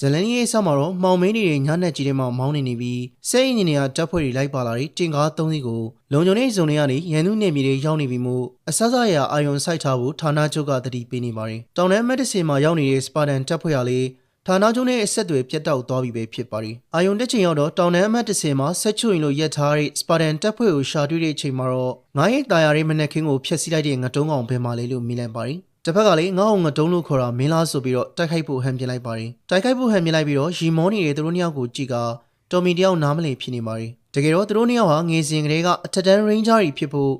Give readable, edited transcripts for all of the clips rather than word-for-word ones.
ဇလန်နီရဲ့ဆောက်မှာတော့မှောင်မင်းနေတဲ့ညနေကြီးထဲမှာမောင်းနေပြီးစိတ်အင်ဂျင်နီယာတပ်ဖွဲ့တွေလိုက်ပါလာတဲ့တင်ကား၃စီးကိုလုံခြုံရေးဇုံတွေကနေရန်သူနယ်မြေတွေရောက်နေပြီးမှအဆအဆရအာယုံစိုက်ထားဖို့ဌာနချုပ်ကတတိပေးနေပါတယ်။တောင်တန်းမက်ဒစ်စင်မှာရောက်နေတဲ့စပါတန်တပ်ဖွဲ့ရလေဌာနချုပ်နဲ့အဆက်အသွယ်ပြတ်တောက်သွားပြီပဲဖြစ်ပါတယ်။အာယုံတက်ချိန်ရောက်တော့တောင်တန်းအမတ်တစင်မှာဆက်ချွင်လို့ရက်ထားတဲ့စပါတန်တပ်ဖွဲ့ကိုရှာတွေ့တဲ့အချိန်မှာတော့ငါးရဲ့တာယာရဲ့မနက်ခင်းကိုဖျက်ဆီးလိုက်တဲ့ငတုံးကောင်ဘယ်မှာလဲလို့မြင်လိုက်ပါတယ်။တစ်ဖက်ကလည်းငါ့အောင်ငတုံးလို့ခေါ်တာမင်းလားဆိုပြီးတော့တိုက်ခိုက်ဖို့ဟန်ပြလိုက်ပါတယ်။တိုက်ခိုက်ဖို့ဟန်ပြလိုက်ပြီးတော့ရီမောနေတဲ့သူတို့နှစ်ယောက်ကိုကြည့်ကတော်မီတယောက်နားမလည်ဖြစ်နေပါတယ်။တကယ်တော့သူတို့နှစ်ယောက်ဟာငယ်စဉ်ကတည်းကအထက်တန်း ranger တွေဖြစ်ဖို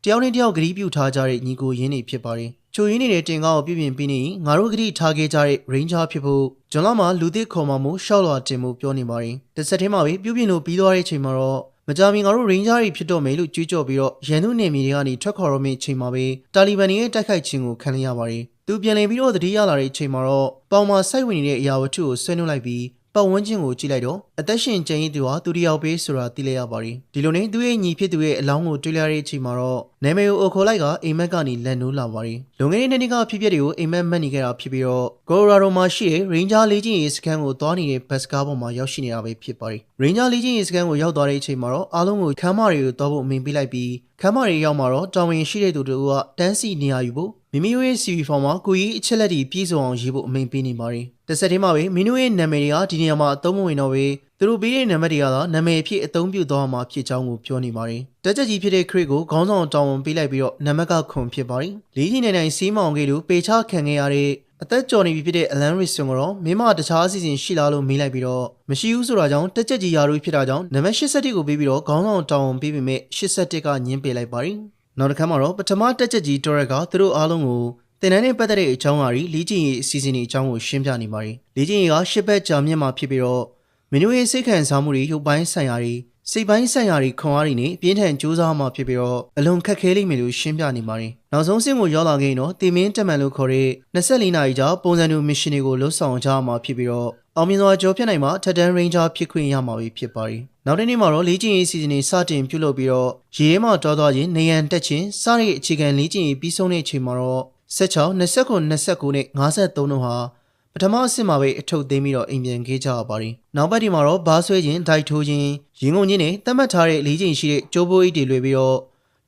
့တယောက်နဲ့တယောက်ဂရီးပြူထားကြတဲ့ညီကိုရင်းတွေဖြစ်ပါတယ်။ချိုရင်းနေတဲ့တင်ကားကိုပြပြင်ပြီးနေငါတို့ဂရီးထားခဲ့ကြတဲ့ ranger ဖြစ်ဖို့ဂျွန်လာမှာလူသစ်ခေါ်မှမို့ရှောက်လွာတင်မှုပြောနေပါတယ်။တစ်ဆက်တည်းမှာပဲပြပြင်လို့ပြီးသွားတဲ့အချိန်မှာတော့မကြမီငါတို့ ranger တွေဖြစ်တော့မယ်လို့ကြွေးကြော်ပြီးတော့ရန်သူနယ်မြေတွေကနေထွက်ခွာတော့မယ့်အချိန်မှာပဲတာလီဘန်တွေရဲ့တိုက်ခိုက်ခြင်းကိုခံရပါတယ်။သူပြန်လည်ပြီးတော့တတိယလာတဲ့အချိန်မှာတော့ပေါင်မှာစိုက်ဝင်နေတဲ့အရာဝတ္ထုကိုဆွဲနှုတ်လိုက်ပြီးပတ်ဝန်းကျင်ကိုကြည့်လိုက်တော့အသက်ရှင်ကျန်ရည်သူဟာသူတယောက်ပဲဆိုတာသိလိုက်ရပါတယ်။ဒီလိုနဲ့သူ့ရဲ့ညီဖြစ်သူရဲ့အလောင်းကိုတွေ့ရတဲ့အချိန်မှာတော့နာမည်ကိုအခေါ်လိုက်ကအိမ်မက်ကနေလန်နိုးလာပါတယ်။လွန်ခဲ့တဲ့နှစ်ကဖြစ်ပျက်တွေကိုအိမ်မက်မှတ်နေခဲ့တာဖြစ်ပြီးတော့ဂိုရိုရာဒိုမှာရှိတဲ့ Ranger လေ့ကျင့်ရေးစခန်းကိုသွားနေတဲ့ဘတ်စကားပေါ်မှာရောက်ရှိနေတာပဲဖြစ်ပါတယ်။ Ranger လေ့ကျင့်ရေးစခန်းကိုရောက်သွားတဲ့အချိန်မှာတော့အားလုံးကိုခမ်းမတွေကိုသွားဖို့အမိန့်ပေးလိုက်ပြီးခမ်းမတွေရောက်မှာတော့တာဝန်ရှိတဲ့သူတို့ကတန်းစီနေရာယူဖို့မိမိတို့ရဲ့ CV ဖောင်မှာကိုကြီးအချက်လက်တွေပြည့်စုံအောင်ရေးဖို့အမိန့်ပေးနေပါတယ်။တစ်ဆက်တည်းမှာပဲမင်းတို့ရဲ့နာမည်တွေကဒီနေရာမှာအသုံးမဝင်တော့ပဲသူတို့ပေးတဲ့နံပါတ်တွေကသာနာမည်အဖြစ်အသုံးပြုသွားမှာဖြစ်ကြောင်းကိုပြောနေပါတယ်။တက်ကြကြီးဖြစ်တဲ့ခရစ်ကိုခေါင်းဆောင်တောင်းဝန်ပေးလိုက်ပြီးတော့နံပါတ်ကခွန်ဖြစ်ပါတယ်။လေးကြီးနိုင်စီးမောင်ကလေးပေချခံခဲ့ရတဲ့အသက်ကျော်နေပြီဖြစ်တဲ့အလန်ရစ်ဆွန်ကတော့မင်းမတခြားအစီအစဉ်ရှိလားလို့မေးလိုက်ပြီးတော့မရှိဘူးဆိုတာကြောင့်တက်ကြကြီးရာတို့ဖြစ်တာကြောင့်နံပါတ်81ကိုပေးပြီးတော့ခေါင်းဆောင်တောင်းဝန်ပေးပေမဲ့81ကညှင်းပယ်လိုက်ပါတယ်။နောက်တစ်ခါမှာတော့ပထမတက်ကြကြီးတော်ရက်ကသူတို့အားလုံးကိုတင်တန်းနဲ့ပတ်သက်တဲ့အကြောင်းအရာတွေလေ့ကျင့်ရေးအစီအစဉ်တွေအကြောင်းကိုရှင်းပြနေပါတယ်။လေ့ကျင့်ရေးက10ဘက်ကြာမြင့်မှာဖြစ်ပြီးတော့မင်းတို့ရဲ့စိတ်ခံစားမှုတွေရုပ်ပိုင်းဆိုင်ရာတွေစိတ်ပိုင်းဆိုင်ရာတွေခွန်အားတွေနဲ့ပြင်းထန်ကြိုးစားမှဖြစ်ပြီးတော့အလွန်ခက်ခဲလိမ့်မယ်လို့ရှင်းပြနေပါတယ်။နောက်ဆုံးဆင့်ကိုရောက်လာခဲ့ရင်တော့တင်မင်းတက်မှန်လို့ခေါ်တဲ့24နာရီကြာပုံစံတူမစ်ရှင်တွေကိုလှုပ်ဆောင်ကြမှာဖြစ်ပြီးတော့အောင်မြင်စွာကြောဖြတ်နိုင်မှထက်တန်း ranger ဖြစ်ခွင့်ရမှာဖြစ်ပါတယ်။နောက်တစ်နေ့မှာတော့လေ့ကျင့်ရေးအစီအစဉ်တွေစတင်ပြုလုပ်ပြီးတော့ရေထဲမှာတောသွားခြင်းနေရန်တက်ခြင်းစတဲ့အခြေခံလေ့ကျင့်ရေးပြီးဆုံးတဲ့အချိန်မှာတော့16 29 29နဲ့53တို့ဟာပထမအဆင့်မှာပဲအထုတ်သိမ်းပြီးတော့အိမ်ပြန်ခဲ့ကြရပါတယ်။နောက်ပတ်ဒီမှာတော့ဘားဆွဲခြင်းဒိုက်ထိုးခြင်းရင်ငုံခြင်းနဲ့တတ်မှတ်ထားတဲ့လေ့ကျင့်ရှိတဲ့ကျိုးပိုးအိတ်တွေလွယ်ပြီးတော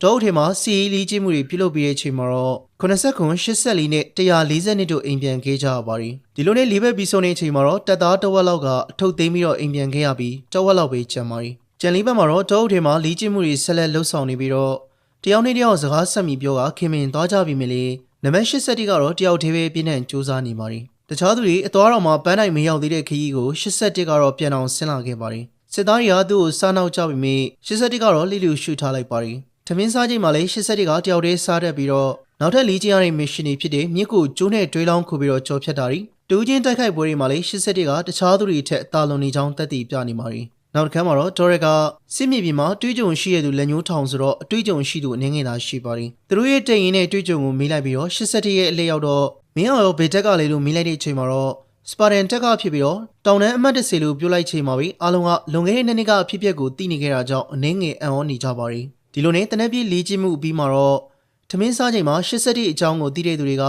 ့တောအုပ်ထဲမှာစီရီလေ့ကျင့်မှုတွေပြုလုပ်ပြီးတဲ့အချိန်မှာတော့89 84နဲ့140တို့အိမ်ပြန်ခဲ့ကြရပါတယ်။ဒီလိုနဲ့လေးဘက်ပြီးဆုံးတဲ့အချိန်မှာတော့တပ်သားတဝက်လောက်ကအထုတ်သိမ်းပြီးတော့အိမ်ပြန်ခဲ့ရပြီးတဝက်လောက်ပဲကျန်ပါတယ်။ကျန်လေးဘက်မှာတော့တောအုပ်ထဲမှာလေ့ကျင့်မှုတွေဆက်လက်လှုပ်ဆောင်နေပြီးတော့တယောက်နဲ့တယောက်စကားဆက်မိပြောကခင်မင်သွားကြပြီမလေနံပါတ်81ကတော့တယောက်တည်းပဲပြင်းထန်စူးစမ်းနေပါတယ်။တခြားသူတွေအသွားတော်မှာပန်းတိုင်မရောက်သေးတဲ့ခရီးကို81ကတော့ပြန်အောင်ဆင်းလာခဲ့ပါတယ်။စစ်သားတွေကသူ့ကိုစားနောက်ကြပြီမေ81ကတော့လိလူရှူထားလိုက်ပါတယ်။ထမင်းစားချိန်မှာလည်း81ကတယောက်တည်းစားတတ်ပြီးတော့နောက်ထပ်လေ့ကျင့်ရတဲ့မစ်ရှင်တွေဖြစ်တဲ့မြစ်ကိုကျိုးနဲ့တွေးလောင်းခုပြီးတော့ကြော်ဖြတ်တာတွေတူးချင်းတိုက်ခိုက်ပွဲတွေမှာလည်း81ကတခြားသူတွေထက်အသာလွန်နေကြောင်းတက်တည်ပြနေပါတယ်။နောက်တစ်ခါမှာတော့ဒေါ်ရက်ကစစ်မြေပြင်မှာတွေးကြုံရှိရသူလက်ညှိုးထောင်ဆိုတော့အတွေးကြုံရှိသူအနေငယ်သာရှိပါတယ်။သူတို့ရဲ့တိတ်ရင်နဲ့တွေးကြုံကိုမေးလိုက်ပြီးတော့81ရဲ့အလက်ရောက်တော့မင်းရောဘေတက်ကလေးလို့မေးလိုက်တဲ့အချိန်မှာတော့စပါတန်တက်ကဖြစ်ပြီးတော့တောင်တန်းအမတ်10လို့ပြောလိုက်ချိန်မှာပဲအားလုံးကလွန်ခဲ့တဲ့နှစ်ကအဖြစ်အပျက်ကိုသိနေခဲ့တာကြောင့်အနေငယ်အံ့ဩနေကြပါတယ်။ဒီလိုနဲ့တနက်ပြေးလေ့ကျင့်မှုပြီးမှာတော့ထမင်းစားချိန်မှာ81အကြောင်းကိုသိတဲ့သူတွေက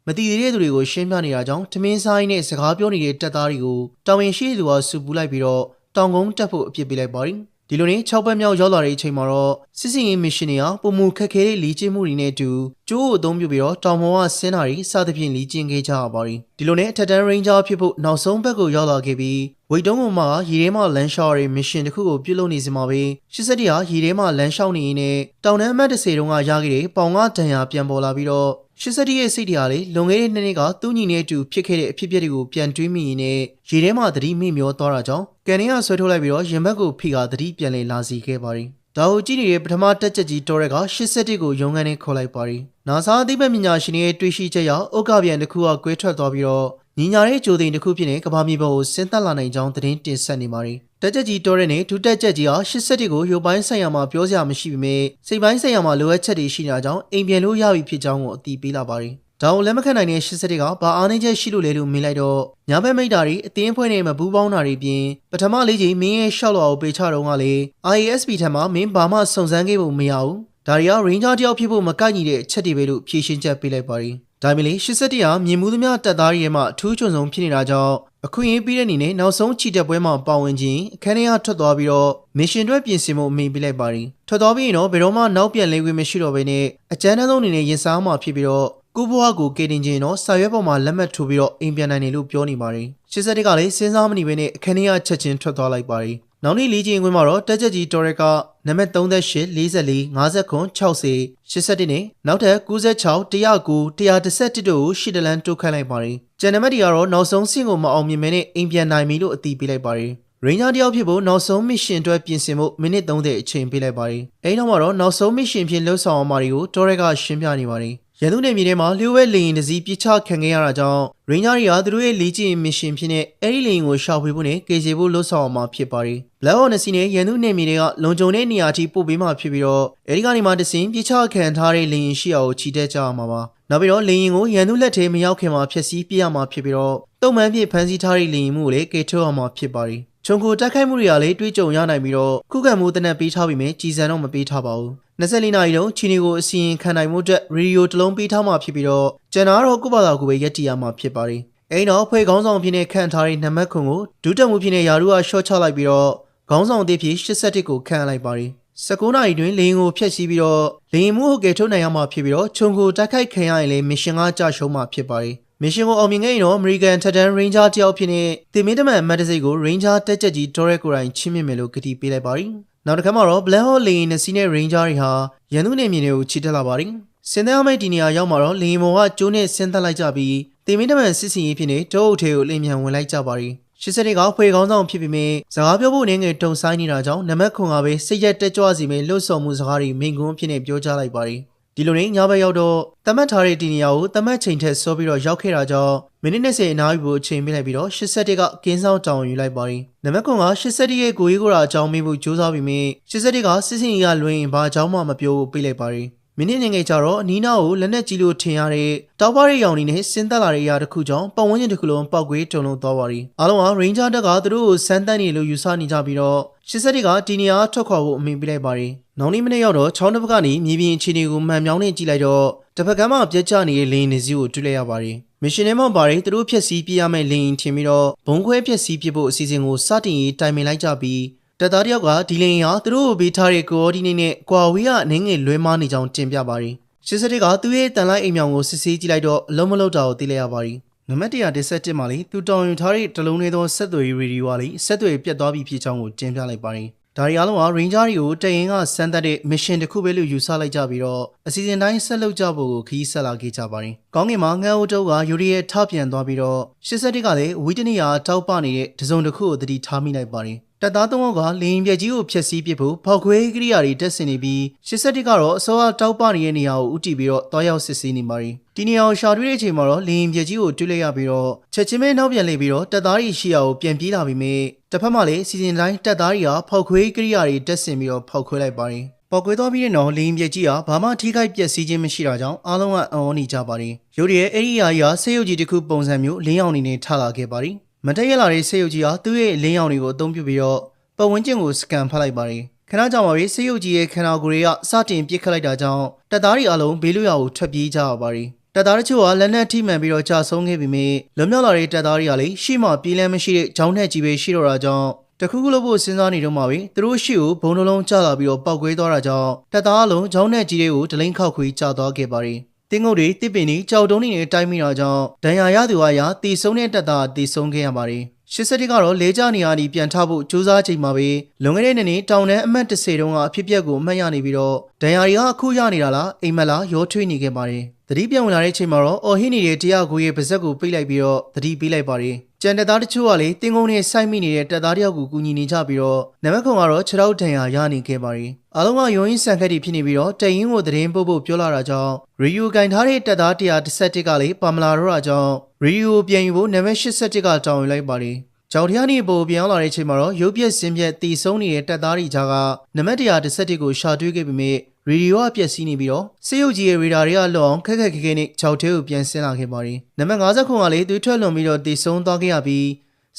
မသိသေးတဲ့သူတွေကိုရှင်းပြနေတာကြောင့်ထမင်းစားရင်းနဲ့စကားပြောနေတဲ့တပ်သားတွေကိုတာဝန်ရှိသူကစူပူလိုက်ပြီးတော့တောင်ကုန်းတက်ဖို့အပြစ်ပေးလိုက်ပါတယ်။ဒီလိုနဲ့6ပတ်မြောက်ရောက်လာတဲ့အချိန်မှာတော့စစ်စင်ရေးမစ်ရှင်တွေကပုံမူခက်ခဲတဲ့လေ့ကျင့်မှုတွေနဲ့အတူကျိုးကိုအသုံးပြုပြီးတော့တောင်ပေါ်ကဆင်းတာတွေစသဖြင့်လေ့ကျင့်ခဲ့ကြရပါတယ်။ဒီလိုနဲ့ထက်တန်း ranger ဖြစ်ဖို့နောက်ဆုံးဘက်ကိုရောက်လာခဲ့ပြီးဝိတ်တုံးပေါ်မှာရေထဲမှာလမ်းလျှောက်ရတဲ့မစ်ရှင်တစ်ခုကိုပြုလုပ်နေစမှာပဲ81ဟာရေထဲမှာလမ်းလျှောက်နေရင်းနဲ့တောင်တန်းအမတ်10တုန်းကရခဲ့တဲ့ပေါင်ကဒဏ်ရာပြန်ပေါ်လာပြီးတော့81ရဲ့စိတ်တရားလေးလွန်ခဲ့တဲ့နှစ်နှစ်ကသူ့ညီနဲ့အတူဖြစ်ခဲ့တဲ့အဖြစ်အပျက်တွေကိုပြန်တွေးမိရင်းနဲ့ရေထဲမှာသတိမိမျောသွားတာကြောင့်ကန်ရီကဆွဲထုတ်လိုက်ပြီးတော့ရင်ဘတ်ကိုဖိကသတိပြန်လည်လာစီခဲ့ပါတယ်။ဒါကိုကြည့်နေတဲ့ပထမတက်ချက်ကြီးတော်ရက်က81ကိုရုံးခန်းနဲ့ခေါ်လိုက်ပါတယ်။ NASA အသိပညာပညာရှင်တွေရဲ့တွေ့ရှိချက်ရောက်ဥက္ကပြန်တစ်ခုကကွဲထွက်သွားပြီးတော့ညီညာတဲ့ကြိုသိန်းတစ်ခုဖြစ်နေကဘာမြေပေါ်ကိုဆင်းသက်လာနိုင်ကြောင်းသတင်းတင်ဆက်နေပါတယ်။တက်ချက်ကြီးတော်ရက်နဲ့ဒုတက်ချက်ကြီးဟာ81ကိုရုပ်ပိုင်းဆိုင်ရာမှာပြောစရာမရှိပေမဲ့စိတ်ပိုင်းဆိုင်ရာမှာလိုအပ်ချက်တွေရှိနေတာကြောင့်အိမ်ပြန်လို့ရပြီဖြစ်ကြောင်းကိုအသိပေးလာပါတယ်။ဒါကိုလက်မခံနိုင်တဲ့81ကဘာအားနည်းချက်ရှိလို့လဲလို့မေးလိုက်တော့ညာဘက်မိတ်တာတွေအတင်းဖွဲ့နေမှာဘူးပေါင်းတာတွေပြင်ပထမလေးချိန်မင်းရဲ့ရှောက်လွာကိုပေးချတော့ကလေ IASP ထံမှာမင်းဘာမှစုံစမ်းခဲ့ဖို့မရဘူးဒါတွေက ranger တယောက်ဖြစ်ဖို့မကိုက်ညီတဲ့အချက်တွေပဲလို့ဖြေရှင်းချက်ပေးလိုက်ပါတယ် ဒါပေမဲ့87ရာမြေမှုသမျှတပ်သားတွေရဲ့မှအထူးချွန်ဆုံးဖြစ်နေတာကြောင့်အခွင့်အရေးပေးတဲ့အနေနဲ့နောက်ဆုံးချီတက်ပွဲမှာပါဝင်ခြင်းအခမ်းအနားထွက်သွားပြီးတော့မစ်ရှင်အတွက်ပြင်ဆင်မှုအမိန့်ပေးလိုက်ပါတယ်ထွက်သွားပြီးရင်တော့ဘယ်တော့မှနောက်ပြန်လဲခွင့်မရှိတော့ဘဲနဲ့အကြမ်းတမ်းဆုံးအနေနဲ့ရင်ဆိုင်မှာဖြစ်ပြီးတော့ကိုဘွားကိုကေတင်ချင်းတော့စာရွက်ပေါ်မှာလက်မှတ်ထိုးပြီးတော့အိမ်ပြန်နိုင်တယ်လို့ပြောနေပါတယ်87ကလည်းစဉ်းစားမနေဘဲနဲ့အခမ်းအနားချက်ချင်းထွက်သွားလိုက်ပါတယ်နောက်နေ့လေးချင်းခွင်းမှာတော့တက်ချက်ကြီးတော်ရက်ကနံပါတ်38 44 59 60 81နဲ့နောက်ထပ်96 109 111တို့ကိုရှစ်တလန်းတိုးခန့်လိုက်ပါတယ်ကျန်နံပါတ်တွေကတော့နောက်ဆုံးဆင့်ကိုမအောင်မြင်မဲနဲ့အိမ်ပြန်နိုင်ပြီလို့အတည်ပြုလိုက်ပါတယ်ရိန်းဂျာတယောက်ဖြစ်ဖို့နောက်ဆုံးမစ်ရှင်အတွက်ပြင်ဆင်ဖို့မိနစ်30အချိန်ပေးလိုက်ပါတယ်အဲဒီနောက်မှာတော့နောက်ဆုံးမစ်ရှင်ဖြစ်လှုပ်ဆောင်အောင်မာတွေကိုတော်ရက်ကရှင်းပြနေပါတယ်ရန်သူနယ်မြေထဲမှာလျှို့ဝဲလေရင်တစည်းပြစ်ချခံခဲ့ရတာကြောင့်ရိန်းဂျာတွေကသူတို့ရဲ့လေ့ကျင့်မစ်ရှင်ဖြစ်တဲ့အဲဒီလေရင်ကိုရှောက်ဖွေဖို့နဲ့ကေစီဖို့လှုပ်ဆောင်အောင်မှာဖြစ်ပါတယ်ဘလက်ဟော်နစီနဲ့ရန်သူနယ်မြေတွေကလုံခြုံတဲ့နေရာထိပို့ပေးမှဖြစ်ပြီးတော့အဲဒီကနေမှတစင်းပြစ်ချခံထားတဲ့လေရင်ရှိအောင်ချီတက်ကြရမှာပါနောက်ပြီးတော့လေရင်ကိုရန်သူလက်ထဲမရောက်ခင်မှာဖျက်ဆီးပြရမှာဖြစ်ပြီးတော့တုံမှန်ပြဖမ်းဆီးထားတဲ့လေရင်မှုကိုလည်းကေထုတ်အောင်မှာဖြစ်ပါတယ်ခြုံကိုတိုက်ခိုက်မှုတွေကလည်းတွေးကြုံရနိုင်ပြီးတော့ခုခံမှုတနက်ပေးထားပြီးမြဲကြီးစံတော့မပေးထားပါဘူး24နာရီလုံးချီနီကိုအစီရင်ခံနိုင်မှုအတွက်ရေဒီယိုတစ်လုံးပေးထားမှဖြစ်ပြီးတော့ကျန်တာတော့ကိုယ့်ဘာသာကိုပဲရက်တီရမှာဖြစ်ပါတယ်အဲဒီတော့ဖွဲ့ခေါင်းဆောင်ဖြစ်နေခန့်ထားတဲ့နံပါတ်ခွန်ကိုဒုတက်မှုဖြစ်နေယာရုကရှော့ချလိုက်ပြီးတော့ခေါင်းဆောင်အသစ်ဖြစ်87ကိုခန့်လိုက်ပါတယ်19နာရီတွင်လေရင်ကိုဖျက်ဆီးပြီးတော့လေရင်မှုဟုတ်ကဲထုတ်နိုင်ရမှာဖြစ်ပြီးတော့ခြုံကိုတိုက်ခိုက်ခံရရင်လည်းမစ်ရှင်ကကြာရှုံးမှာဖြစ်ပါတယ်မစ်ရှင်ကိုအောင်မြင်ခဲ့ရင်တော့ American ထက်တန်း Ranger တယောက်ဖြစ်နေတင်မင်းတမန်မတ်တစိတ်ကို Ranger တက်ချက်ကြီး Torres ကိုယ်တိုင်ချင်းမြင့်မယ်လို့ကတိပေးလိုက်ပါတယ်။နောက်တစ်ခါမှာတော့ Black Hawk လေရင်နဲ့စီးတဲ့ Ranger တွေဟာရန်သူနေမြေတွေကိုချီတက်လာပါတယ်။စင်တဲ့အမိတ်ဒီနေရာရောက်မှာတော့လေရင်ပေါ်ကကျိုးနဲ့ဆင်းသက်လိုက်ကြပြီးတင်မင်းတမန်စစ်စင်ရေးဖြစ်နေတောအုပ်ထဲကိုလင်းမြန်ဝင်လိုက်ကြပါတယ်။87ကဖွေခေါင်းဆောင်ဖြစ်ပြီးမြဲစကားပြောဖို့နေငယ်တုံဆိုင်နေတာကြောင့်နမက်ခွန်ကပဲစိတ်ရက်တက်ကြွစီမဲ့လှုပ်ဆောင်မှုစကားတွေမိန်ကွန်းဖြစ်နေပြောကြားလိုက်ပါတယ်။ဒီလိုနဲ့ညဘက်ရောက်တော့တမတ်ထားတဲ့ဒီနေရာကိုတမတ်ချိန်ထက်စောပြီးတော့ရောက်ခဲ့တာကြောင့်မိနစ်20အနားယူဖို့အချိန်ပေးလိုက်ပြီးတော့87ကကင်းဆောင်တောင်းယူလိုက်ပါတယ်။နမက်ကွန်က87ရဲ့ကိုကြီးကိုရာအကြောင်းမေးဖို့ကြိုးစားပြီးမြဲ87ကစစ်စင်ကြီးကလွင်ဘာအကြောင်းမှမပြောဘူးပေးလိုက်ပါတယ်။မိနစ်ငယ်ကြတော့အနီးနားကိုလက်နက်ကြီးလို့ထင်ရတဲ့တောက်ပါးရဲ့ရောင်နေနဲ့ဆင်းသက်လာတဲ့အရာတစ်ခုကြောင့်ပတ်ဝန်းကျင်တစ်ခုလုံးပောက်ကွေးတုန်လုံးသွားပါတယ်။အားလုံးက Ranger တက်ကသူတို့ကိုစမ်းသပ်နေလို့ယူဆနေကြပြီးတော့87ကဒီနေရာထွက်ခွာဖို့အမိန့်ပေးလိုက်ပါတယ်။နောက်နေ့မနေ့ရောက်တော့ချောင်းတစ်ဖက်ကနေမြေပြင်အခြေအနေကိုမှန်မြောင်းနေကြည့်လိုက်တော့တစ်ဖက်ကမှပြက်ကျနေတဲ့လေရင်နေစီကိုတွေ့လိုက်ရပါတယ်။မစ်ရှင်ထဲမှာပါတယ်သူတို့ဖြက်စီးပြရမယ့်လေရင်ထင်ပြီးတော့ဘုံခွဲဖြက်စီးပြဖို့အစီအစဉ်ကိုစတင်ရေးတိုင်ပင်လိုက်ကြပြီးတပ်သားတယောက်ကဒီလေရင်ဟာသူတို့ကိုပေးထားတဲ့ကိုအော်ဒီနေနဲ့ကွာဝေးကနေငယ်လွဲမားနေကြောင်းတင်ပြပါတယ်။87ကသူ့ရဲ့တန်လိုက်အိမ်မြောင်ကိုစစ်ဆေးကြည့်လိုက်တော့အလုံးမလုံးတာကိုသိလိုက်ရပါတယ်။နံပါတ်117မှာလေသူတောင်းယူထားတဲ့တလုံးလေးသောဆက်သွယ်ရေးရေဒီယိုကလေဆက်သွယ်ပြတ်သွားပြီဖြစ်ကြောင်းကိုတင်ပြလိုက်ပါတယ်။ဒါရီအားလုံးက Ranger တွေကိုတရင်ကစမ်းသပ်တဲ့ mission တစ်ခုပဲလို့ယူဆလိုက်ကြပြီးတော့အစီအစဉ်တိုင်းဆက်လုပ်ကြဖို့ကိုခရီးဆက်လာခဲ့ကြပါတယ်။ကောင်းကင်မှာငှက်အိုးတုပ်ကယူရီရဲ့ထပြန်သွားပြီးတော့87ကလည်းဝီတနီယာတောက်ပနေတဲ့တစုံတစ်ခုကိုတတိထားမိလိုက်ပါတယ်။တပ်သား3ယောက်ကလေရင်ပြက်ကြီးကိုဖျက်ဆီးပစ်ဖို့ဖောက်ခွဲကိရိယာတွေတက်ဆင်နေပြီး87ကတော့အစောကတောက်ပနေတဲ့နေရာကိုဥတီပြီးတော့တွားရောက်စစ်ဆေးနေပါတယ်။ဒီနေရာကိုရှာတွေ့တဲ့အချိန်မှာတော့လေရင်ပြက်ကြီးကိုတွေ့လိုက်ရပြီးတော့ချက်ချင်းပဲနောက်ပြန်လှည့်ပြီးတော့တပ်သားတွေရှိရာကိုပြန်ပြေးလာပြီးမြဲတစ်ဖက်မှာလည်းစီစဉ်တိုင်းတပ်သားတွေကဖောက်ခွဲကိရိယာတွေတက်ဆင်ပြီးတော့ဖောက်ခွဲလိုက်ပါတယ်။ပေါက်ကွဲသွားပြီးတဲ့နောက်လေရင်ပြက်ကြီးကဘာမှထိခိုက်ပျက်စီးခြင်းမရှိတာကြောင့်အားလုံးကအံ့ဩနေကြပါတယ်။ရုတ်တရက်အဲ့ဒီအရာဆေးရုပ်ကြီးတစ်ခုပုံစံမျိုးလင်းအောင်နေနဲ့ထလာခဲ့ပါတယ်။မတက်ရလာတဲ့ဆေးရုပ်ကြီးဟာသူ့ရဲ့လင်းအောင်တွေကိုအသုံးပြုပြီးတော့ပတ်ဝန်းကျင်ကိုစကန်ဖတ်လိုက်ပါတယ်။ခဏကြာမှပဲဆေးရုပ်ကြီးရဲ့ခန္ဓာကိုယ်တွေကစတင်ပြစ်ခတ်လိုက်တာကြောင့်တပ်သားတွေအလုံးဘေးလွတ်ရာကိုထွက်ပြေးကြရပါတယ်။တပ်သားတို့ကလက်နက်ထိမှန်ပြီးတော့ကြာဆုံးခဲ့ပြီးမြဲလွန်မြောက်လာတဲ့တပ်သားတွေကလည်းရှေ့မှာပြေးလမ်းမရှိတဲ့ဂျောင်းနဲ့ကြီးပဲရှိတော့တာကြောင့်တခုခုလို့ဖို့စဉ်းစားနေတော့မှပဲသူတို့ရှေ့ကိုဘုံနှလုံးကျလာပြီးတော့ပောက်ကွဲသွားတာကြောင့်တပ်သားအလုံးဂျောင်းနဲ့ကြီးတွေကိုဒလိန်ခောက်ခွေကျသွားခဲ့ပါတယ်။တင်းငုတ်တွေတစ်ပင်တွေကြောက်တုံးတွေနဲ့တိုက်မိတာကြောင့်ဒဏ်ရာရသူအရာတီဆုံးတဲ့တပ်သားတီဆုံးခဲ့ရပါတယ်။87ကတော့လေကြနေရာဒီပြန်ထဖို့ကြိုးစားချိန်မှာပဲလွန်ခဲ့တဲ့နေ့တောင်တန်းအမှတ်30တုန်းကအဖြစ်ပြက်ကိုအမှတ်ရနေပြီးတော့ဒဏ်ရာတွေကအခုရနေတာလားအိမ်မက်လားရောထွေးနေခဲ့ပါတယ်။သတိပြောင်းလာတဲ့အချိန်မှာတော့အော်ဟင်းနေတဲ့တရားကိုရဲ့ပါဇက်ကိုပိတ်လိုက်ပြီးတော့သတိပေးလိုက်ပါတယ်။ကျန်တပ်သားတချို့ကလည်းတင်းကုန်းနဲ့စိုက်မိနေတဲ့တပ်သားတယောက်ကိုကူညီနေကြပြီးတော့နမက်ခွန်ကတော့ခြေထောက်ဒဏ်ရာရနေခဲ့ပါတယ်။အားလုံးကယုံရင်းဆန်ခက်တွေဖြစ်နေပြီးတော့တရင်ကိုသတင်းပို့ဖို့ပြောလာတာကြောင့်ရေဒီယိုကင်ထားတဲ့တပ်သား117ကလည်းပါမလာတော့တာကြောင့်ရေဒီယိုပြန်ယူဖို့နံပါတ်87ကတောင်းယူလိုက်ပါတယ်။ကြောင်တရားနေပိုပြန်လာတဲ့အချိန်မှာတော့ရုပ်ပြက်စင်းပြက်တီဆုံးနေတဲ့တပ်သားတွေကြားကနံပါတ်117ကိုရှာတွေ့ခဲ့ပြီးမြဲရေဒီယိုကပြက်စီးနေပြီးတော့စေယုတ်ကြီးရဲ့ရေဒါတွေကလွန်အောင်ခက်ခက်ခဲခဲနဲ့ကြောက်သေးကိုပြန်ဆင်းလာခဲ့ပါတယ်။နံပါတ်50ခွန်ကလည်းသွေးထွက်လွန်ပြီးတော့တီဆုံးသွားခဲ့ရပြီ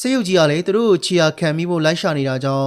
းစေယုတ်ကြီးကလည်းသူတို့ကိုချီယာခံပြီးဖို့လိုက်ရှာနေတာကြောင့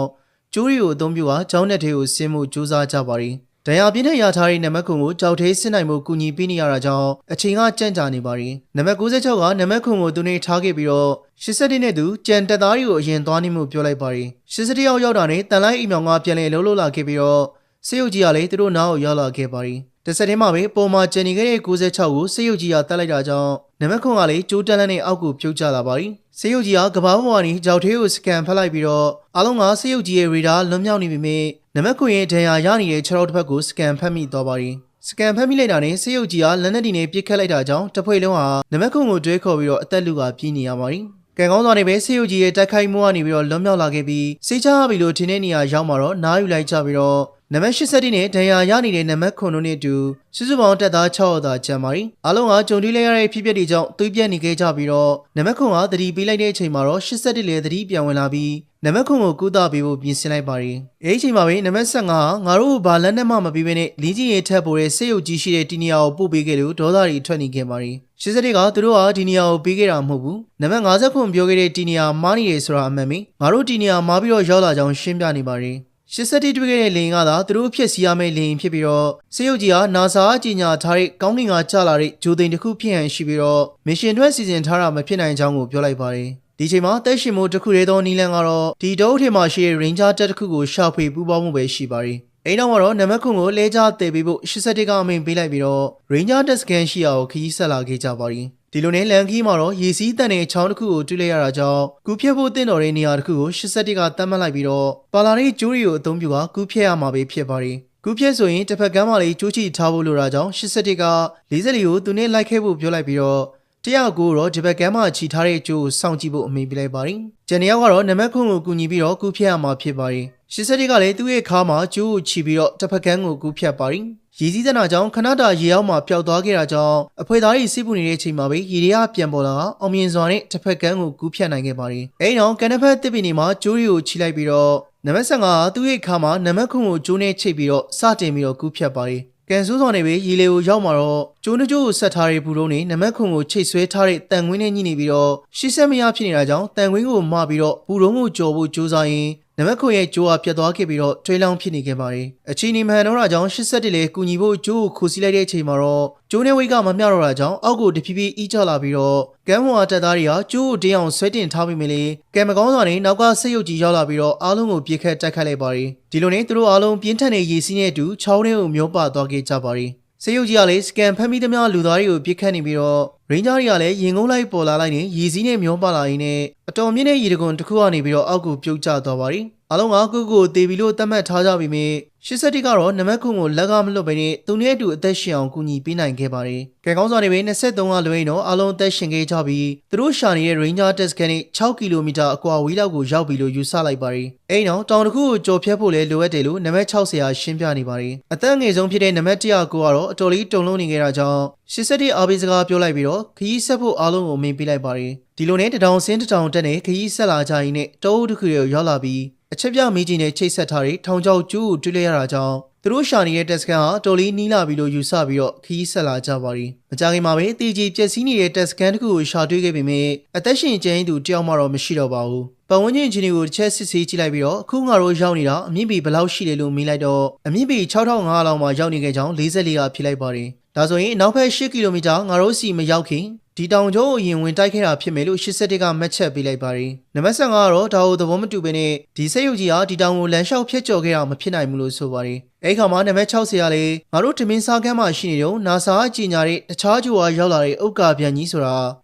်ကျိုးရီကိုအသုံးပြုကကျောင်းnet ထဲကိုဆင်းမှုစူးစမ်းကြပါတယ်။ ဒဏ်ရာပြင်းထန်ရထားတဲ့နံပါတ်ခွန်ကိုကြောက်သေးစစ်နိုင်မှုကူညီပေးနေရတာကြောင့်အချိန်ကကြန့်ကြာနေပါတယ်နံပါတ်96ကနံပါတ်ခွန်ကိုသူနေထားခဲ့ပြီးတော့81နဲ့သူကြံတက်သားတွေကိုအရင်သွားနေမှုပြောလိုက်ပါတယ်81ယောက်ရောက်တာနဲ့တန်လိုက်အိမ်မြောင်ကပြန်လည်လှုပ်လှုပ်လာခဲ့ပြီးတော့စေယုတ်ကြီးကလည်းသူတို့နားကိုရောက်လာခဲ့ပါတယ်တစ်ဆက်တည်းမှာပဲပုံမှန်ကျန်နေခဲ့တဲ့96ကိုစေယုတ်ကြီးကတက်လိုက်တာကြောင့်နံပါတ်ခွန်ကလည်းကျိုးတက်လန်းနဲ့အောက်ကိုပြုတ်ကျလာပါတယ်စေယုတ်ကြီးကကဘာပေါ်ကနေကြောက်သေးကိုစကန်ဖက်လိုက်ပြီးတော့အားလုံးကစေယုတ်ကြီးရဲ့ရေဒါလွန်မြောက်နေပြီမြဲနံပါတ်ခွန်ရဲ့ဒဏ်ရာရနေတဲ့ခြေထောက်တစ်ဖက်ကိုစကန်ဖက်မိသွားပါတယ်စကန်ဖက်မိလိုက်တာနဲ့စေယုတ်ကြီးကလက်နက်တီနဲ့ပြစ်ခတ်လိုက်တာကြောင့်တစ်ဖွဲ့လုံးဟာနံပါတ်ခွန်ကိုတွဲခေါ်ပြီးတော့အသက်လူကပြေးနေရပါတယ်ကံကောင်းစွာနဲ့ပဲစေယုတ်ကြီးရဲ့တိုက်ခိုက်မှုကနေပြီးတော့လွန်မြောက်လာခဲ့ပြီးစေချပြီလို့ထင်တဲ့နေရာရောက်မှာတော့နားယူလိုက်ကြပြီးတော့နံပါတ်81နဲ့ဒဏ်ရာရနေတဲ့နံပါတ်9တို့နဲ့အတူစုစုပေါင်းတပ်သား6ယောက်သာကျန်ပါရီအားလုံးကကြုံတွေ့လိုက်ရတဲ့ဖြစ်ပျက်တွေကြောင့်သွေးပြတ်နေခဲ့ကြပြီးတော့နံပါတ်9ကသတိပေးလိုက်တဲ့အချိန်မှာတော့81လည်းသတိပြန်ဝင်လာပြီးနံပါတ်9ကိုကုသပေးဖို့ပြင်ဆင်လိုက်ပါရီအဲဒီအချိန်မှာပဲနံပါတ်15ကငါတို့ဘာလက်နဲ့မှမပြီးဘဲနဲ့လင်းကြီးရင်ထပ်ပေါ်တဲ့စေယုတ်ကြီးရှိတဲ့ဒီနေရာကိုပို့ပေးခဲ့လို့ဒေါသတွေထွက်နေခဲ့ပါရီ81ကသူတို့ကဒီနေရာကိုပေးခဲ့တာမဟုတ်ဘူးနံပါတ်59ပြောခဲ့တဲ့ဒီနေရာမားနေတယ်ဆိုတာအမှန်ပဲငါတို့ဒီနေရာမားပြီးတော့ရောက်လာကြောင်းရှင်းပြနေပါရီ81တွေ့ခဲ့တဲ့လင်ကသာသူတို့ဖြစ်စီရမယ့်လင်ဖြစ်ပြီးတော့စေယုတ်ကြီးကနာဆာအကြီးညာထားတဲ့ကောင်းကင်ကကျလာတဲ့ဂျိုသိန်တစ်ခုဖြစ်ဟန်ရှိပြီးတော့မစ်ရှင်အတွက်စီစဉ်ထားတာမဖြစ်နိုင်ကြောင်းကိုပြောလိုက်ပါတယ်ဒီချိန်မှာတက်ရှင်မိုးတစ်ခုတည်းသောနီလန်ကတော့ဒီတောထဲမှာရှိတဲ့ Ranger တက်တစ်ခုကိုရှာဖွေပူးပေါင်းမှုပဲရှိပါတယ်အဲနောက်မှာတော့နံပါတ်9ကိုလဲချတည်ပေးဖို့81ကအမိန်ပေးလိုက်ပြီးတော့ Ranger တက်စကန်ရှိရာကိုခရီးဆက်လာခဲ့ကြပါတယ်ဒီလိုနဲ့လန်ကီမှာတော့ရေစီးတန်တဲ့ချောင်းတစ်ခုကိုတွေ့လိုက်ရတာကြောင့်ကူးဖြတ်ဖို့တင့်တော်တဲ့နေရာတစ်ခုကို81ကတတ်မှတ်လိုက်ပြီးတော့ပါလာတဲ့ကျိုးတွေကိုအသုံးပြုကကူးဖြတ်ရမှာပဲဖြစ်ပါတယ်ကူးဖြတ်ဆိုရင်တစ်ဖက်ကမ်းမှာလေးကျိုးချီထားဖို့လိုတာကြောင့်81က40ကိုသူနဲ့လိုက်ခဲ့ဖို့ပြောလိုက်ပြီးတော့109တော့ဒီဘက်ကမ်းမှာချီထားတဲ့ကျိုးကိုစောင့်ကြည့်ဖို့အမိန့်ပေးလိုက်ပါတယ်ကျန်တဲ့ယောက်ကတော့နံပါတ်9ကိုကူညီပြီးတော့ကူးဖြတ်ရမှာဖြစ်ပါတယ်81ကလည်းသူ့ရဲ့ခါမှာကျိုးကိုချီပြီးတော့တစ်ဖက်ကမ်းကိုကူးဖြတ်ပါတယ်ရည်စည်းတနာကြောင့်ခဏတာရေအောက်မှာပျောက်သွားခဲ့တာကြောင့်အဖွဲသားတွေစိတ်ပူနေတဲ့အချိန်မှာပဲရေတွေကပြန်ပေါ်လာအောင်မြင်စွာနဲ့တစ်ဖက်ကမ်းကိုကူးဖြတ်နိုင်ခဲ့ပါတယ်။အဲဒီနောက်ကန်နဖက်တစ်ပင်တွေမှာကျိုးတွေကိုချီလိုက်ပြီးတော့နံပါတ်15ကသူ့ရဲ့ခါမှာနံပါတ်9ကိုကျိုးနဲ့ချိတ်ပြီးတော့စတင်ပြီးတော့ကူးဖြတ်ပါတယ်။ကန်ဆိုးဆောင်နေပြီးရေလေကိုရောက်မှာတော့ကျိုးနှကျိုးကိုဆက်ထားတဲ့ဘူတုံးနဲ့နံပါတ်9ကိုချိတ်ဆွဲထားတဲ့တန်ခွင်းနဲ့ညှိနေပြီးတော့ရှစ်ဆက်မရဖြစ်နေတာကြောင့်တန်ခွင်းကိုမပြီးတော့ဘူတုံးကိုကြော်ဖို့ကြိုးစားရင်နံပါတ်9ရဲ့ကျိုးအားပြတ်သွားခဲ့ပြီးတော့ထွေးလောင်းဖြစ်နေခဲ့ပါတယ်။အချီနီမှန်တော့တာကြောင့်81လေကူညီဖို့ကျိုးကိုခိုးစီးလိုက်တဲ့အချိန်မှာတော့ကျိုးနဲ့ဝိတ်ကမမျှတော့တာကြောင့်အောက်ကိုတဖြည်းဖြည်းအီးကျလာပြီးတော့ကမ်းပေါ်တပ်သားတွေကကျိုးကိုတင်းအောင်ဆွဲတင်ထားပြီးမြလေကံမကောင်းစွာနဲ့နောက်ကစိတ်ရုပ်ကြီးရောက်လာပြီးတော့အားလုံးကိုပြစ်ခတ်တိုက်ခတ်လိုက်ပါတယ်။ဒီလိုနဲ့သူတို့အားလုံးပြင်းထန်တဲ့ရေစီးနဲ့အတူချောင်းထဲကိုမျောပါသွားခဲ့ကြပါတယ်။စေယုတ်ကြီးကလည်းစကန်ဖမ်းမိသမျှလူသားတွေကိုပြစ်ခတ်နေပြီးတော့ရိန်းဂျာတွေကလည်းရင်ငုံလိုက်ပေါ်လာလိုက်နဲ့ရေစီးနဲ့မျောပါလာရင်းနဲ့အတော်မြင့်တဲ့ရေတကွန်တစ်ခုကနေပြီးတော့အောက်ကိုပြုတ်ကျသွားပါတယ်။အားလုံးကကိုတေးပြီးလို့သတ်မှတ်ထားကြပြီးမြဲ81ကတော့နံပါတ်9ကိုလက်ကမလွတ်ဘဲနဲ့သူနဲ့အတူအသက်ရှင်အောင်ကူညီပေးနိုင်ခဲ့ပါတယ်။ကံကောင်းစွာနေပဲ23ကလွဲရင်တော့အားလုံးအသက်ရှင်ခဲ့ကြပြီးသူတို့ရှာနေတဲ့ Ranger Test ကနေ6ကီလိုမီတာအကွာဝေးလောက်ကိုရောက်ပြီလို့ယူဆလိုက်ပါတယ်။အဲဒီနောက်တောင်တစ်ခုကိုကြော်ဖြတ်ဖို့လည်းလိုအပ်တယ်လို့နံပါတ်60ရာရှင်းပြနေပါတယ်။အသက်ငယ်ဆုံးဖြစ်တဲ့နံပါတ်109ကတော့အတော်လေးတုန်လှုပ်နေခဲ့တာကြောင့်81အားပေးစကားပြောလိုက်ပြီးတော့ခရီးဆက်ဖို့အားလုံးကိုမင်းပေးလိုက်ပါတယ်။ဒီလိုနဲ့တောင်စင်းတောင်တက်နေခရီးဆက်လာကြရင်းနဲ့တောအုပ်တစ်ခုကိုရောက်လာပြီးအချက်ပြမီးကြီးနဲ့ချိတ်ဆက်ထားတဲ့ထောင်ချောက်ကျူးကိုတွေ့လိုက်ရတာကြောင့်သူတို့ရှာနေတဲ့တက်စကန်ဟာတော်လေးနီးလာပြီလို့ယူဆပြီးတော့ခရီးဆက်လာကြပါရီမကြခင်မှာပဲတီကြီးပြက်စီးနေတဲ့တက်စကန်တစ်ခုကိုရှာတွေ့ခဲ့ပေမဲ့အသက်ရှင်ကျန်သူတယောက်မှတော့မရှိတော့ပါဘူးပတ်ဝန်းကျင်ချင်းတွေကိုတစ်ချက်စစ်ဆေးကြည့်လိုက်ပြီးတော့အခုငါတို့ရောက်နေတာအမြင့်ပေဘယ်လောက်ရှိလဲလို့မေးလိုက်တော့အမြင့်ပေ6500လောက်မှရောက်နေခဲ့ကြောင်း44ကဖြစ်လိုက်ပါတယ်ဒါဆိုရင်နောက်ဖက်8ကီလိုမီတာငါတို့စီမရောက်ခင်ဒီတောင်ကျိုးအရင်ဝင်တိုက်ခဲ့တာဖြစ်မယ်လို့81ကမှတ်ချက်ပေးလိုက်ပါတယ်။နံပါတ်15ကတော့ဒါကိုသဘောမတူဘဲနဲ့ဒီစိတ်ရုပ်ကြီးဟာဒီတောင်ကိုလမ်းလျှောက်ဖြတ်ကျော်ခဲ့တာမဖြစ်နိုင်ဘူးလို့ဆိုပါတယ်။အဲဒီခါမှာနံပါတ်60ကလည်းငါတို့ထမင်းစားခန်းမှာရှိနေတော့နာဆာအကြီးညာတဲ့တခြားကျိုးဟာရောက်လာတဲ့ဥက္ကာပြန်ကြီးဆိုတ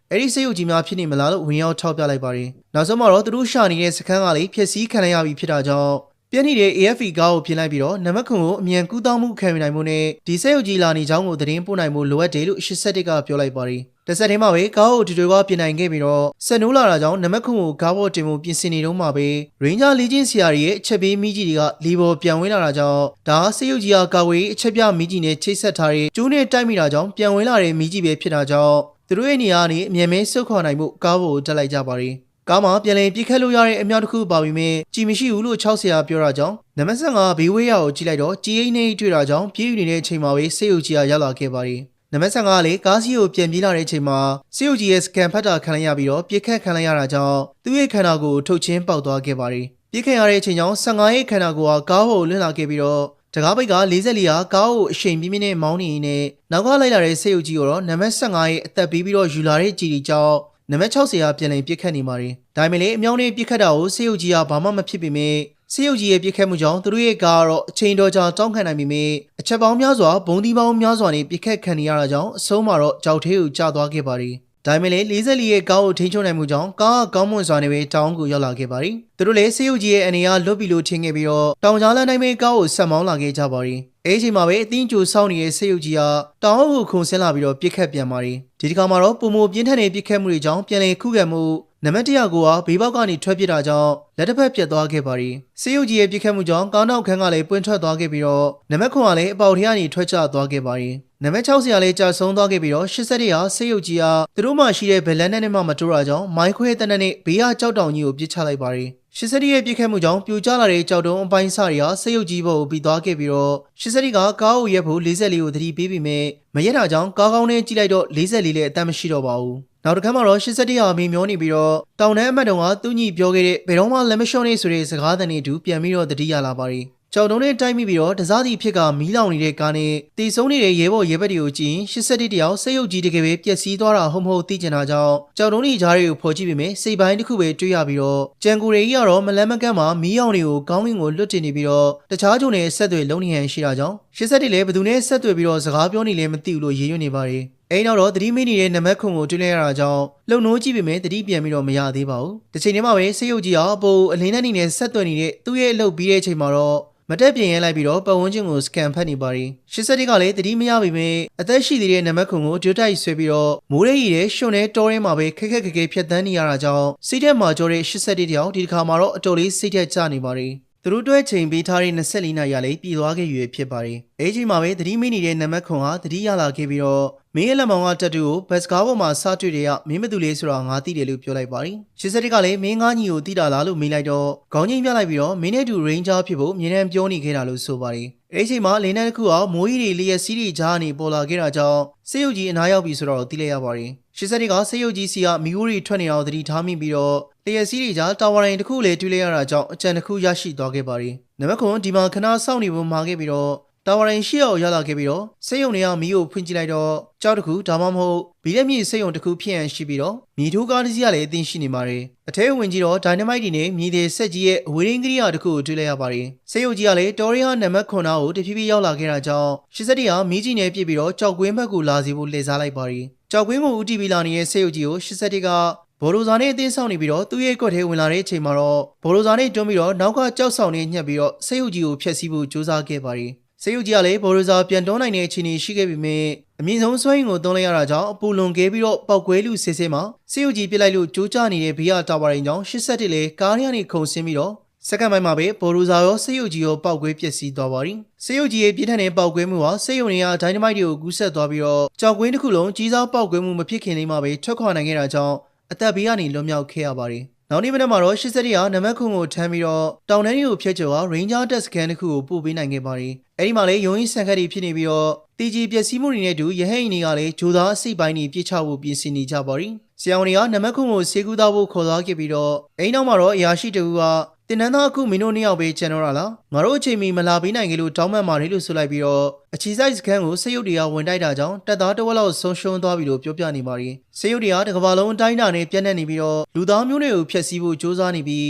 ာအဲ့ဒီစိတ်ရုပ်ကြီးများဖြစ်နေမလားလို့ဝင်ရောက်ထောက်ပြလိုက်ပါတယ်။နောက်ဆုံးမှာတော့သူတို့ရှာနေတဲ့စခန်းကလည်းဖျက်ဆီးခံရပြီဖြစ်တာကြောင့်ပြည့်နေတဲ့ AFE ကားကိုပြင်လိုက်ပြီးတော့နံပါတ်9ကိုအမြန်ကူးတောင်းမှုခံယူနိုင်မှုနဲ့ဒီစိတ်ရုပ်ကြီးလာနေကြောင်းကိုသတင်းပို့နိုင်မှုလိုအပ်တယ်လို့81ကပြောလိုက်ပါတယ်။တစ်ဆက်တည်းမှာပဲကားကိုဒီတွေကပြင်နိုင်ခဲ့ပြီးတော့ဆက်နိုးလာတာကြောင့်နံပါတ်9ကိုကားပေါ်တင်မှုပြင်ဆင်နေတော့မှပဲ Ranger လေးချင်းဆရာတွေရဲ့အချက်ပေးမိကြီးတွေကလီပေါ်ပြန်ဝင်လာတာကြောင့်ဒါစိတ်ရုပ်ကြီးကကာဝေးအချက်ပြမိကြီးနဲ့ချိတ်ဆက်ထားတဲ့ကျိုးနဲ့တိုက်မိတာကြောင့်ပြန်ဝင်လာတဲ့မိကြီးပဲဖြစ်တာကြောင့်သူတို့ရဲ့နေရာကနေအမြန်မဲဆုတ်ခွာနိုင်မှုကားပေါ်တက်လိုက်ကြပါတယ်။ကားမှာပြန်လည်ပြစ်ခတ်လို့ရတဲ့အမြောက်တစ်ခုပါပြီးမြဲကြည်မရှိဘူးလို့60ရာပြောတာကြောင့်နံပါတ်15ဘေးဝေးရကိုကြည့်လိုက်တော့ကြည်အိနေတွေ့တာကြောင့်ပြေးယူနေတဲ့အချိန်မှာပဲစေယုတ်ကြီးကရောက်လာခဲ့ပါတယ်နံပါတ်15ကလည်းကားစီးကိုပြန်ပြေးလာတဲ့အချိန်မှာစေယုတ်ကြီးရဲ့စကန်ဖတ်တာခံလိုက်ရပြီးတော့ပြစ်ခတ်ခံလိုက်ရတာကြောင့်သူ့ရဲ့ခန္ဓာကိုယ်ထုတ်ချင်းပေါက်သွားခဲ့ပါတယ်ပြစ်ခတ်ရတဲ့အချိန်ကြောင့်15ရဲ့ခန္ဓာကိုယ်ကကားပေါ်လွင့်လာခဲ့ပြီးတော့ တကားပိတ်က44ရာကားကိုအရှိန်ပြင်းပြင်းနဲ့မောင်းနေရင်းနဲ့နောက်ကလိုက်လာတဲ့ဆေးရုပ်ကြီးကိုတော့နံပါတ်15ရဲ့အသက်ပေးပြီးတော့ယူလာတဲ့ကြီးကြီးကြောင့်နံပါတ်60ရာပြန်လည်ပြစ်ခတ်နေပါတယ်။ဒါပေမဲ့လည်းအမြောင်းနဲ့ပြစ်ခတ်တာကိုဆေးရုပ်ကြီးကဘာမှမဖြစ်ပေမဲ့ဆေးရုပ်ကြီးရဲ့ပြစ်ခတ်မှုကြောင့်သူတို့ရဲ့ကားကတော့အချိန်တော်ကြာတောင်းခံနိုင်ပေမဲ့အချက်ပေါင်းများစွာဘုံသီးပေါင်းများစွာနဲ့ပြစ်ခတ်ခံနေရတာကြောင့်အဆုံးမှာတော့ကြောက်သေးကိုကျသွားခဲ့ပါတယ်။ဒါပေမဲ့လည်း44ရဲ့ကားကိုထိန်းချုပ်နိုင်မှုကြောင့်ကားကကောင်းမွန်စွာနဲ့ပဲတောင်ကိုရောက်လာခဲ့ပါတယ်။သူတို့လည်းဆေးရုပ်ကြီးရဲ့အနေအားလွတ်ပြီးလို့ထင်ခဲ့ပြီးတော့တောင်ကြားလမ်းတိုင်းပဲကားကိုဆက်မောင်းလာခဲ့ကြပါတယ်။အဲဒီချိန်မှာပဲအသင်းကျိုစောင့်နေတဲ့ဆေးရုပ်ကြီးကတောင်ကိုခုန်ဆင်းလာပြီးတော့ပြစ်ခတ်ပြန်ပါတယ်။ဒီတစ်ခါမှာတော့ပုံမပြင်းထန်တဲ့ပြစ်ခတ်မှုတွေကြောင့်ပြန်လည်ခုခံမှုနံပါတ်100ကိုဘေးပေါက်ကနေထွက်ပစ်တာကြောင့်လက်တစ်ဖက်ပြတ်သွားခဲ့ပါတယ်။ဆေးရုပ်ကြီးရဲ့ပြစ်ခတ်မှုကြောင့်ကားနောက်ခန်းကလည်းပွင့်ထွက်သွားခဲ့ပြီးတော့နံပါတ်9ကလည်းအပေါက်ထဲကနေထွက်ကျသွားခဲ့ပါတယ်။နံပါတ်60ကလည်းကြာဆုံးသွားခဲ့ပြီးတော့81ရာဆေးရုပ်ကြီးကသူတို့မှရှိတဲ့ဘယ်လက်နဲ့မှမတိုးတာကြောင့်မိုင်းခွဲတဲ့နဲ့ဘေးကကြောက်တောင်ကြီးကိုပစ်ချလိုက်ပါတယ်။81ရဲ့ပြစ်ခတ်မှုကြောင့်ပြိုကျလာတဲ့ကြောက်တုံးအပိုင်းစတွေကဆေးရုပ်ကြီးပေါ်ကိုပြီးသွားခဲ့ပြီးတော့81ကကားကိုရက်ဖို့44ကိုသတိပေးပြီးမဲ့မရက်တာကြောင့်ကားကောင်းနဲ့ကြည့်လိုက်တော့44လည်းအသက်မရှိတော့ပါဘူး။နောက်တစ်ခါမှတော့81ရာမေမျောနေပြီးတော့တောင်တန်းအမတ်တုံကသူ့ညီပြောခဲ့တဲ့ဘယ်တော့မှလက်မလျှော့နေဆိုတဲ့စကားသံတွေတူပြန်ပြီးတော့တတိယလာပါတယ်။ကြောက်တုံးနဲ့တိုက်မိပြီးတော့တစားစီဖြစ်ကမီးလောင်နေတဲ့ကားနဲ့တီဆုံးနေတဲ့ရဲဘော်ရဲဘက်တွေကိုကြည့်81တယောက်ဆေးရုပ်ကြီးတကယ်ပဲပျက်စီးသွားတာဟုတ်မဟုတ်သိကျင်တာကြောင့်ကြောက်တုံးကြီးကြားတွေကိုဖော်ကြည့်ပြီးမြဲစိတ်ပိုင်းတစ်ခုပဲတွေးရပြီးတော့ကြံကူတွေကြီးကတော့မလန်းမကန့်မှာမီးအောင်တွေကိုကောင်းကင်ကိုလွတ်တင်နေပြီးတော့တခြားဂျုံနဲ့ဆက်သွယ်လုံးနေဟန်ရှိတာကြောင့်81လည်းဘယ်သူနဲ့ဆက်သွယ်ပြီးတော့စကားပြောနေလဲမသိဘူးလို့ရေးရွနေပါတယ်။အဲဒီနောက်တော့သတိမိနေတဲ့နံပါတ်ခွန်ကိုတွေ့လိုက်ရတာကြောင့်လုံနိုးကြည့်ပေမဲ့သတိပြန်ပြီးတော့မရသေးပါဘူး။တစ်ချိန်တည်းမှာပဲဆေးရုပ်ကြီးကအပေါ်အလင်းနဲ့နေနဲ့ဆက်သွယ်နေတဲ့သူ့ရဲ့အလုပ်ပြီးတဲ့အချိန်မှာတော့မတက်ပြင်ရဲလိုက်ပြီးတော့ပတ်ဝန်းကျင်ကိုစကန်ဖတ်နေပါတယ်။81ကလည်းသတိမရပေမဲ့အသက်ရှိသေးတဲ့နံပါတ်ခွန်ကိုကြွတိုက်ဆွဲပြီးတော့မိုးရဲရီတဲ့ရှွန်နဲ့တောထဲမှာပဲခက်ခက်ခဲဖြတ်တန်းနေရတာကြောင့်စိတ်ထဲမှာကြောတဲ့81တယောက်ဒီတစ်ခါမှာတော့အတော်လေးစိတ်ထက်ကျနေပါတယ်။သူတို့တွဲချိန်ပေးထားတဲ့24နာရီလေးပြည်သွားခဲ့ရွေဖြစ်ပါတယ်။အဲဒီချိန်မှာပဲသတိမိနေတဲ့နံပါတ်ခွန်ဟာသတိရလာခဲ့ပြီးတော့မင်းရဲ့လက်မောင်ကတက်တူကိုဘတ်စကားပေါ်မှာစတွေ့တဲ့မင်းမသူလေးဆိုတာငါသိတယ်လို့ပြောလိုက်ပါတယ်။81ကလည်းမင်းငါညီကိုသိတာလားလို့မေးလိုက်တော့ခေါင်းချင်းပြလိုက်ပြီးတော့မင်းနဲ့တူရိန်းဂျာဖြစ်ဖို့မြင်တမ်းပြောနေခဲ့တာလို့ဆိုပါတယ်။အဲဒီချိန်မှာလင်းနှန်းတစ်ခုကမိုးကြီးတွေလျက်စီးတွေကြားနေပေါ်လာခဲ့တာကြောင့်ဆေးရုပ်ကြီးအနားရောက်ပြီဆိုတော့သိလိုက်ရပါတယ်။81ကဆေးရုပ်ကြီးစီကမီးခိုးတွေထွက်နေတာကိုသတိထားမိပြီးတော့လျက်စီးတွေကြားတာဝါရင်တစ်ခုလည်းတွေ့လိုက်ရတာကြောင့်အကြံတစ်ခုရရှိသွားခဲ့ပါတယ်။နံပါတ်ခွန်ဒီမှာခဏစောင့်နေဖို့မှာခဲ့ပြီးတော့တာဝါရင်ရှိအောင်ရောက်လာခဲ့ပြီးတော့ဆေးရုံတွေကမီးကိုဖွင့်ကြည့်လိုက်တော့ကြောက်တစ်ခုဒါမှမဟုတ်ဘီလက်မြေဆေးရုံတစ်ခုဖြစ်ရန်ရှိပြီးတော့မြေထိုးကားတစ်စီးကလည်းအသင်းရှိနေပါတယ်။အထဲဝင်ကြည့်တော့ဒိုင်နမိုက်တွေနဲ့မြေသေးဆက်ကြီးရဲ့အဝေးရင်းကရိယာတစ်ခုကိုတွေ့လိုက်ရပါတယ်။ဆေးရုံကြီးကလည်းတော်ရီဟာနံပါတ်9ကိုတဖြည်းဖြည်းရောက်လာခဲ့တာကြောင့်81ကမီးကြီးနဲ့ပြစ်ပြီးတော့ကြောက်ကွင်းဘက်ကိုလာစီဖို့လှည့်စားလိုက်ပါတယ်။ကြောက်ကွင်းကိုဦးတည်ပြီးလာနေတဲ့ဆေးရုံကြီးကို81ကဘော်လိုဇာနဲ့အသင်းဆောင်နေပြီးတော့သူ့ရဲ့ကွက်ထဲဝင်လာတဲ့အချိန်မှာတော့ဘော်လိုဇာနဲ့တွန်းပြီးတော့နောက်ကကြောက်ဆောင်နဲ့ညှက်ပြီးတော့ဆေးရုံကြီးကိုဖျက်ဆီးဖို့ကြိုးစားခဲ့ပါတယ်။ဆေးရုပ်ကြီးကလည်းဘော်ရိုဇာပြန်တွန်းနိုင်တဲ့အခြေအနေရှိခဲ့ပေမဲ့အမြင့်ဆုံးစွမ်းရည်ကိုသုံးလိုက်ရတာကြောင့်အပူလွန်ခဲ့ပြီးတော့ပောက်ကွဲလူစစ်စစ်မှာဆေးရုပ်ကြီးပြစ်လိုက်လို့ကြိုးကျနေတဲ့ဘေးကတာဝါရင်ကြောင့်81လည်းကားထဲကနေခုန်ဆင်းပြီးတော့စက္ကန့်ပိုင်းမှာပဲဘော်ရိုဇာရောဆေးရုပ်ကြီးရောပောက်ကွဲပျက်စီးသွားပါတယ်။ဆေးရုပ်ကြီးရဲ့ပြင်းထန်တဲ့ပောက်ကွဲမှုဟာဆေးရုံတွေကဒိုင်နမိုက်တွေကိုကူးဆက်သွားပြီးတော့ကြောက်ကွင်းတစ်ခုလုံးကြီးစားပောက်ကွဲမှုမဖြစ်ခင်လေးမှာပဲထွက်ခွာနိုင်ခဲ့တာကြောင့်အသက်ဘေးကနေလွတ်မြောက်ခဲ့ရပါတယ်။နောက်နေ့မနက်မှာတော့81ရာနံပါတ်ခွန်ကိုထမ်းပြီးတော့တောင်တန်းကြီးကိုဖျက်ကျော်အောင် Ranger တက်စကန်တစ်ခုကိုပို့ပေးနိုင်ခဲ့ပါတယ်။အဲဒီမှာလည်းရုံးရင်းဆန်ခတ်တွေဖြစ်နေပြီးတော့တီဂျီပျက်စီးမှုတွေနဲ့တူရဟိန်တွေကလည်းဂျိုသားအစိပ်ပိုင်းတွေပြစ်ချဖို့ပြင်ဆင်နေကြပါတယ်။ဆရာဝန်တွေကနံပါတ်ခွန်ကိုဆေးကူးသားဖို့ခေါ်သွားခဲ့ပြီးတော့အဲဒီနောက်မှာတော့အရာရှိတဦးကတင်နန်းသားအခုမင်းတို့နှစ်ယောက်ပဲကျန်တော့တာလားငါတို့အချိန်မီမလာပေးနိုင်ကြလို့တောင်းပန်ပါတယ်လို့ဆိုလိုက်ပြီးတော့အခြေစိုက်စခန်းကိုဆေးရုပ်တွေကဝင်တိုက်တာကြောင့်တပ်သားတဝက်လောက်ဆုံးရှုံးသွားပြီလို့ပြောပြနေပါတယ်ဆေးရုပ်တွေကတစ်ကမ္ဘာလုံးအတိုင်းအတာနဲ့ပြန့်နှံ့နေပြီးတော့လူသားမျိုးနွယ်ကိုဖျက်ဆီးဖို့ကြိုးစားနေပြီ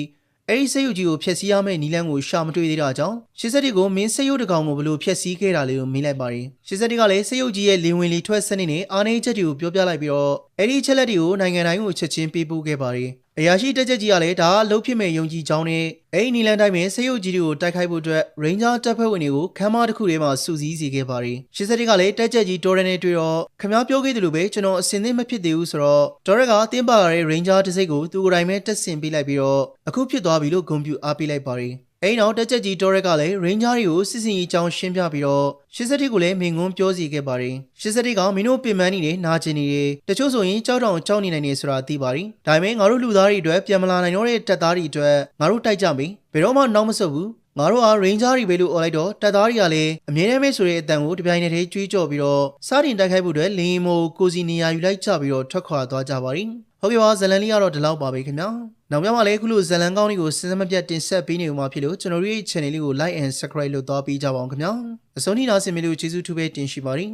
းအဲဒီဆေးရုပ်ကြီးကိုဖျက်ဆီးရမယ့်နည်းလမ်းကိုရှာမတွေ့သေးတာကြောင့်81ကိုမင်းဆေးရုပ်တစ်ကောင်ကိုဘယ်လိုဖျက်ဆီးခဲ့တာလဲလို့မေးလိုက်ပါတယ်81ကလည်းဆေးရုပ်ကြီးရဲ့လေဝင်လေထွက်စနစ်နဲ့အားနည်းချက်တွေကိုပြောပြလိုက်ပြီးတော့အဲဒီချက်လက်တွေကိုနိုင်ငံတိုင်းကိုချက်ချင်းပေးပို့ခဲ့ပါတယ်အရာရှိတက်ချက်ကြီးကလည်းဒါအလုပ်ဖြစ်မဲ့ယုံကြည်ကြောင်းနဲ့အဲဒီနီလန်တိုင်းမှာဆေးရုပ်ကြီးတွေကိုတိုက်ခိုက်ဖို့အတွက် Ranger တပ်ဖွဲ့ဝင်တွေကိုခမ်းမတစ်ခုထဲမှာစုစည်းစေခဲ့ပါတယ်81ကလည်းတက်ချက်ကြီးတော်ရန်နဲ့တွေ့တော့ခမားပြောခဲ့သလိုပဲကျွန်တော်အစင်သင့်မဖြစ်သေးဘူးဆိုတော့တော်ရက်ကအတင်းပါလာတဲ့ Ranger တစ်စိတ်ကိုသူကိုယ်တိုင်ပဲတက်ဆင်ပေးလိုက်ပြီးတော့အခုဖြစ်သွားပြီလို့ဂုဏ်ပြုအားပေးလိုက်ပါတယ်အဲဒီနောက်တက်ချက်ကြီးတော်ရက်ကလည်း Ranger တွေကိုစစ်စင်ရေးအကြောင်းရှင်းပြပြီးတော့81ကိုလည်းမင်ငွန်းပြောစီခဲ့ပါတယ်81ကမင်းတို့ပင်ပန်းနေတယ်နာကျင်နေတယ်တချို့ဆိုရင်ကြောက်တောင်ကြောက်နေနိုင်နေဆိုတာသိပါတယ်ဒါပေမဲ့ငါတို့လူသားတွေအတွက်ပြန်မလာနိုင်တော့တဲ့တပ်သားတွေအတွက်ငါတို့တိုက်ကြမယ်ဘယ်တော့မှနောက်မဆုတ်ဘူးငါတို့က Ranger တွေပဲလို့អော်လိုက်တော့တပ်သားတွေကလည်းအမြဲတမ်းပဲဆိုတဲ့အတန်ကိုတပြိုင်နက်တည်းကြွေးကြော်ပြီးတော့စတင်တိုက်ခိုက်ဖို့အတွက်လင်းမိုးကိုစီနေရာယူလိုက်ကြပြီးတော့ထွက်ခွာသွားကြပါတယ် ဟုတ်ကဲ့ပါဇလန်လေးကတော့ဒီလောက်ပါပဲခင်ဗျာနောက်များမှာလည်းခုလိုဇလန်ကောင်းလေးကိုစစမပြတ်တင်ဆက်ပေးနေမှာဖြစ်လို့ကျွန်တော်တို့ရဲ့ channel လေးကို like and subscribe လုပ်သွားပေးကြပါအောင်ခင်ဗျာအဆုံးထိနားဆင်မိလို့ကျေးဇူးထူးပဲတင်ရှိပါတယ်